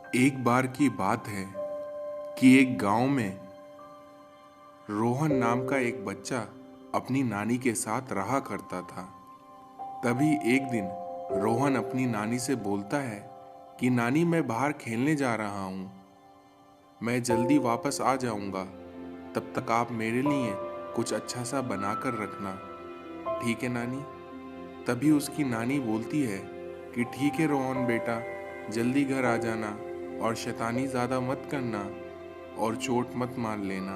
एक बार की बात है कि एक गांव में रोहन नाम का एक बच्चा अपनी नानी के साथ रहा करता था। तभी एक दिन रोहन अपनी नानी से बोलता है कि नानी, मैं बाहर खेलने जा रहा हूँ, मैं जल्दी वापस आ जाऊँगा, तब तक आप मेरे लिए कुछ अच्छा सा बना कर रखना, ठीक है नानी? तभी उसकी नानी बोलती है कि ठीक है रोहन बेटा, जल्दी घर आ जाना और शैतानी ज़्यादा मत करना और चोट मत मार लेना।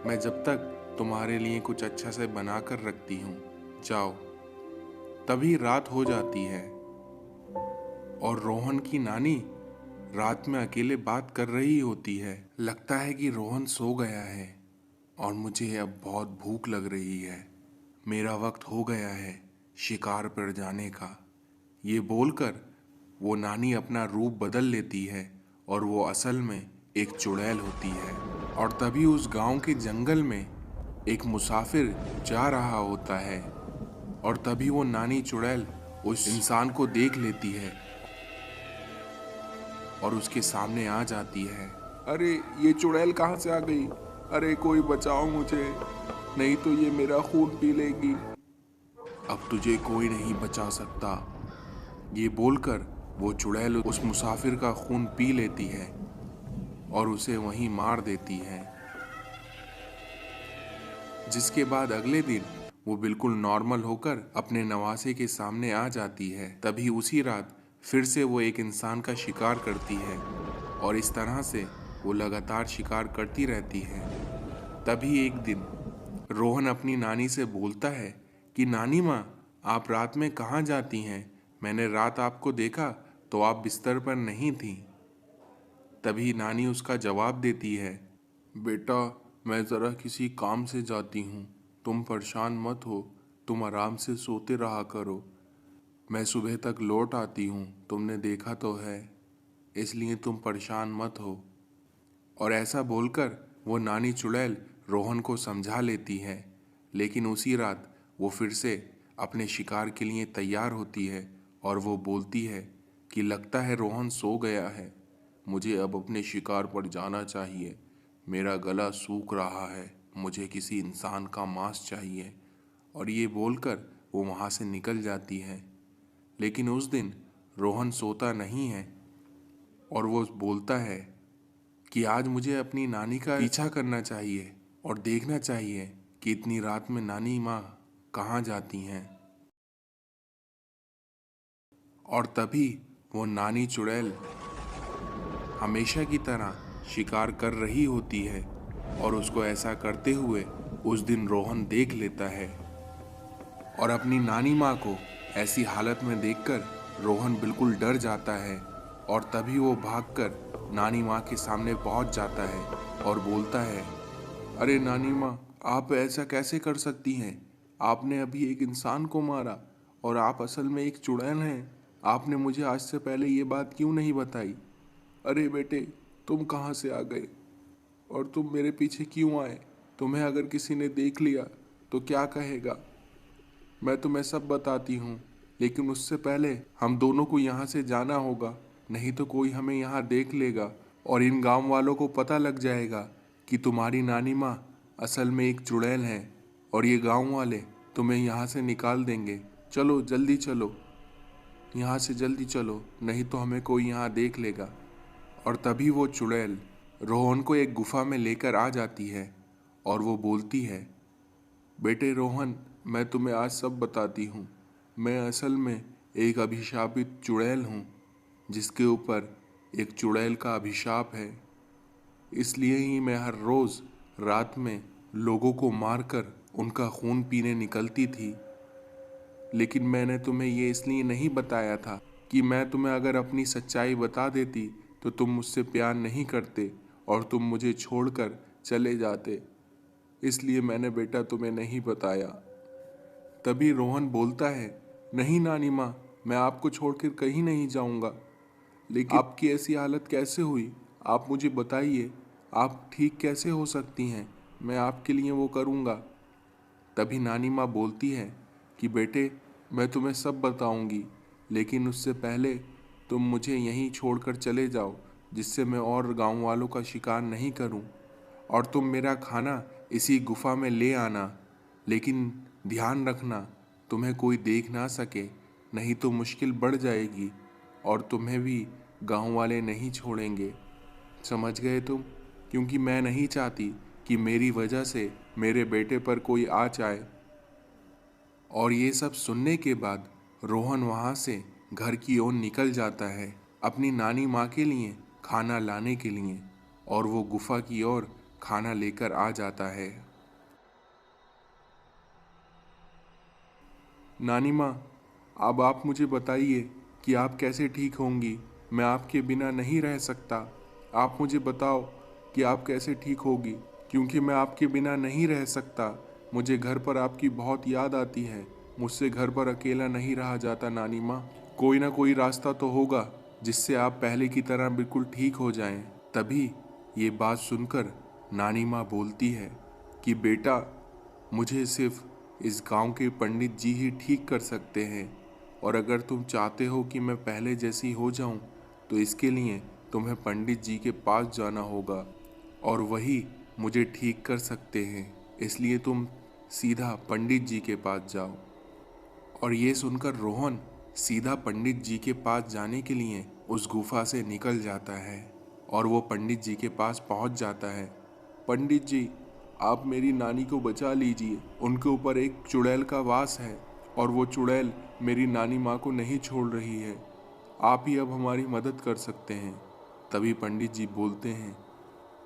मैं जब तक तुम्हारे लिए कुछ अच्छा से बना कर रखती हूँ, जाओ। तभी रात हो जाती है और रोहन की नानी रात में अकेले बात कर रही होती है। लगता है कि रोहन सो गया है और मुझे अब बहुत भूख लग रही है। मेरा वक्त हो गया है शिकार पर जाने का। ये बोलकर वो नानी अपना रूप बदल लेती है और वो असल में एक चुड़ैल होती है। और तभी उस गांव के जंगल में एक मुसाफिर जा रहा होता है और तभी वो नानी चुड़ैल उस इंसान को देख लेती है और उसके सामने आ जाती है। अरे ये चुड़ैल कहाँ से आ गई? अरे कोई बचाओ मुझे, नहीं तो ये मेरा खून पी लेगी। अब तुझे कोई नहीं बचा सकता। ये बोलकर वो चुड़ैल उस मुसाफिर का खून पी लेती है और उसे वहीं मार देती है। जिसके बाद अगले दिन वो बिल्कुल नॉर्मल होकर अपने नवासे के सामने आ जाती है। तभी उसी रात फिर से वो एक इंसान का शिकार करती है और इस तरह से वो लगातार शिकार करती रहती है। तभी एक दिन रोहन अपनी नानी से बोलता है कि नानी माँ, आप रात में कहाँ जाती हैं? मैंने रात आपको देखा तो आप बिस्तर पर नहीं थी। तभी नानी उसका जवाब देती है, बेटा, मैं ज़रा किसी काम से जाती हूँ, तुम परेशान मत हो, तुम आराम से सोते रहा करो, मैं सुबह तक लौट आती हूँ, तुमने देखा तो है, इसलिए तुम परेशान मत हो। और ऐसा बोलकर वो नानी चुड़ैल रोहन को समझा लेती है। लेकिन उसी रात वो फिर से अपने शिकार के लिए तैयार होती है और वो बोलती है कि लगता है रोहन सो गया है, मुझे अब अपने शिकार पर जाना चाहिए, मेरा गला सूख रहा है, मुझे किसी इंसान का मांस चाहिए। और ये बोलकर वो वहाँ से निकल जाती है। लेकिन उस दिन रोहन सोता नहीं है और वो बोलता है कि आज मुझे अपनी नानी का पीछा करना चाहिए और देखना चाहिए कि इतनी रात में नानी माँ कहाँ जाती हैं। और तभी वो नानी चुड़ैल हमेशा की तरह शिकार कर रही होती है और उसको ऐसा करते हुए उस दिन रोहन देख लेता है। और अपनी नानी माँ को ऐसी हालत में देखकर रोहन बिल्कुल डर जाता है और तभी वो भागकर नानी माँ के सामने पहुँच जाता है और बोलता है, अरे नानी माँ, आप ऐसा कैसे कर सकती हैं? आपने अभी एक इंसान को मारा और आप असल में एक चुड़ैल हैं। आपने मुझे आज से पहले ये बात क्यों नहीं बताई? अरे बेटे, तुम कहाँ से आ गए और तुम मेरे पीछे क्यों आए? तुम्हें अगर किसी ने देख लिया तो क्या कहेगा? मैं तुम्हें सब बताती हूँ, लेकिन उससे पहले हम दोनों को यहाँ से जाना होगा, नहीं तो कोई हमें यहाँ देख लेगा और इन गांव वालों को पता लग जाएगा कि तुम्हारी नानी माँ असल में एक चुड़ैल है और ये गांव वाले तुम्हें यहाँ से निकाल देंगे। चलो जल्दी चलो, यहाँ से जल्दी चलो, नहीं तो हमें कोई यहाँ देख लेगा। और तभी वो चुड़ैल रोहन को एक गुफा में लेकर आ जाती है और वो बोलती है, बेटे रोहन, मैं तुम्हें आज सब बताती हूँ। मैं असल में एक अभिशापित चुड़ैल हूँ, जिसके ऊपर एक चुड़ैल का अभिशाप है। इसलिए ही मैं हर रोज़ रात में लोगों को मारकर उनका खून पीने निकलती थी। लेकिन मैंने तुम्हें ये इसलिए नहीं बताया था कि मैं तुम्हें अगर अपनी सच्चाई बता देती तो तुम मुझसे प्यार नहीं करते और तुम मुझे छोड़कर चले जाते। इसलिए मैंने बेटा तुम्हें नहीं बताया। तभी रोहन बोलता है, नहीं नानी माँ, मैं आपको छोड़कर कहीं नहीं जाऊँगा। लेकिन आपकी ऐसी हालत कैसे हुई? आप मुझे बताइए, आप ठीक कैसे हो सकती हैं? मैं आपके लिए वो करूँगा। तभी नानी माँ बोलती है कि बेटे, मैं तुम्हें सब बताऊंगी, लेकिन उससे पहले तुम मुझे यहीं छोड़कर चले जाओ, जिससे मैं और गांव वालों का शिकार नहीं करूं, और तुम मेरा खाना इसी गुफा में ले आना, लेकिन ध्यान रखना तुम्हें कोई देख ना सके, नहीं तो मुश्किल बढ़ जाएगी और तुम्हें भी गांव वाले नहीं छोड़ेंगे। समझ गए तुम? क्योंकि मैं नहीं चाहती कि मेरी वजह से मेरे बेटे पर कोई आ जाए। और ये सब सुनने के बाद रोहन वहाँ से घर की ओर निकल जाता है अपनी नानी माँ के लिए खाना लाने के लिए, और वो गुफा की ओर खाना लेकर आ जाता है। नानी माँ, अब आप मुझे बताइए कि आप कैसे ठीक होंगी। मैं आपके बिना नहीं रह सकता। आप मुझे बताओ कि आप कैसे ठीक होगी, क्योंकि मैं आपके बिना नहीं रह सकता। मुझे घर पर आपकी बहुत याद आती है। मुझसे घर पर अकेला नहीं रहा जाता नानी माँ। कोई ना कोई रास्ता तो होगा जिससे आप पहले की तरह बिल्कुल ठीक हो जाएं। तभी ये बात सुनकर नानी माँ बोलती है कि बेटा, मुझे सिर्फ इस गांव के पंडित जी ही ठीक कर सकते हैं, और अगर तुम चाहते हो कि मैं पहले जैसी हो जाऊं, तो इसके लिए तुम्हें पंडित जी के पास जाना होगा, और वही मुझे ठीक कर सकते हैं। इसलिए तुम सीधा पंडित जी के पास जाओ। और ये सुनकर रोहन सीधा पंडित जी के पास जाने के लिए उस गुफा से निकल जाता है, और वो पंडित जी के पास पहुंच जाता है। पंडित जी, आप मेरी नानी को बचा लीजिए। उनके ऊपर एक चुड़ैल का वास है, और वो चुड़ैल मेरी नानी माँ को नहीं छोड़ रही है। आप ही अब हमारी मदद कर सकते हैं। तभी पंडित जी बोलते हैं,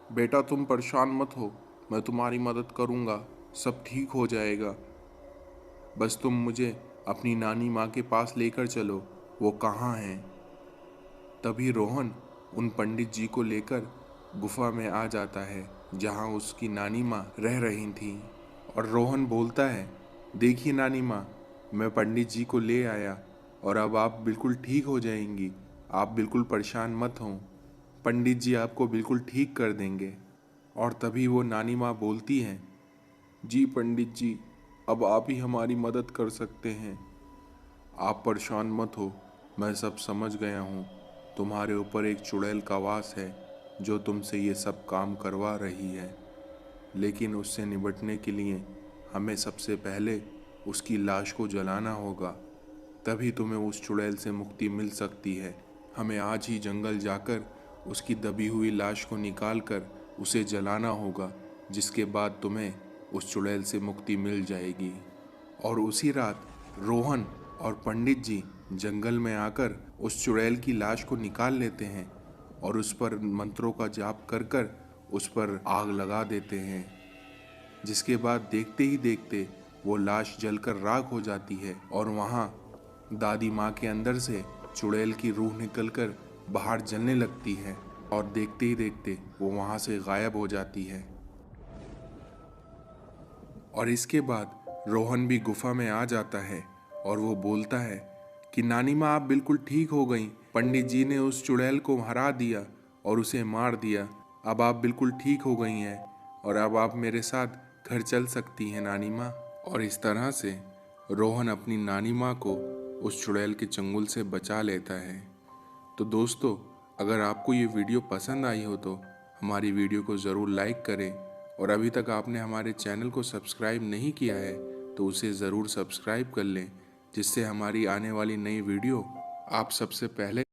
बेटा तुम परेशान मत हो, मैं तुम्हारी मदद करूँगा, सब ठीक हो जाएगा। बस तुम मुझे अपनी नानी माँ के पास लेकर चलो, वो कहाँ हैं। तभी रोहन उन पंडित जी को लेकर गुफा में आ जाता है जहाँ उसकी नानी माँ रह रही थी। और रोहन बोलता है, देखिए नानी माँ, मैं पंडित जी को ले आया, और अब आप बिल्कुल ठीक हो जाएंगी। आप बिल्कुल परेशान मत हों, पंडित जी आपको बिल्कुल ठीक कर देंगे। और तभी वो नानी माँ बोलती हैं, जी पंडित जी, अब आप ही हमारी मदद कर सकते हैं। आप परेशान मत हो, मैं सब समझ गया हूँ। तुम्हारे ऊपर एक चुड़ैल का वास है जो तुमसे ये सब काम करवा रही है, लेकिन उससे निपटने के लिए हमें सबसे पहले उसकी लाश को जलाना होगा, तभी तुम्हें उस चुड़ैल से मुक्ति मिल सकती है। हमें आज ही जंगल जाकर उसकी दबी हुई लाश को निकाल कर उसे जलाना होगा, जिसके बाद तुम्हें उस चुड़ैल से मुक्ति मिल जाएगी। और उसी रात रोहन और पंडित जी जंगल में आकर उस चुड़ैल की लाश को निकाल लेते हैं, और उस पर मंत्रों का जाप कर कर उस पर आग लगा देते हैं, जिसके बाद देखते ही देखते वो लाश जलकर राख हो जाती है, और वहाँ दादी माँ के अंदर से चुड़ैल की रूह निकलकर बाहर जलने लगती है, और देखते ही देखते वो वहाँ से गायब हो जाती है। और इसके बाद रोहन भी गुफा में आ जाता है, और वो बोलता है कि नानी माँ, आप बिल्कुल ठीक हो गई। पंडित जी ने उस चुड़ैल को हरा दिया और उसे मार दिया। अब आप बिल्कुल ठीक हो गई हैं, और अब आप मेरे साथ घर चल सकती हैं नानी माँ। और इस तरह से रोहन अपनी नानी माँ को उस चुड़ैल के चंगुल से बचा लेता है। तो दोस्तों, अगर आपको ये वीडियो पसंद आई हो तो हमारी वीडियो को ज़रूर लाइक करें, और अभी तक आपने हमारे चैनल को सब्सक्राइब नहीं किया है तो उसे ज़रूर सब्सक्राइब कर लें, जिससे हमारी आने वाली नई वीडियो आप सबसे पहले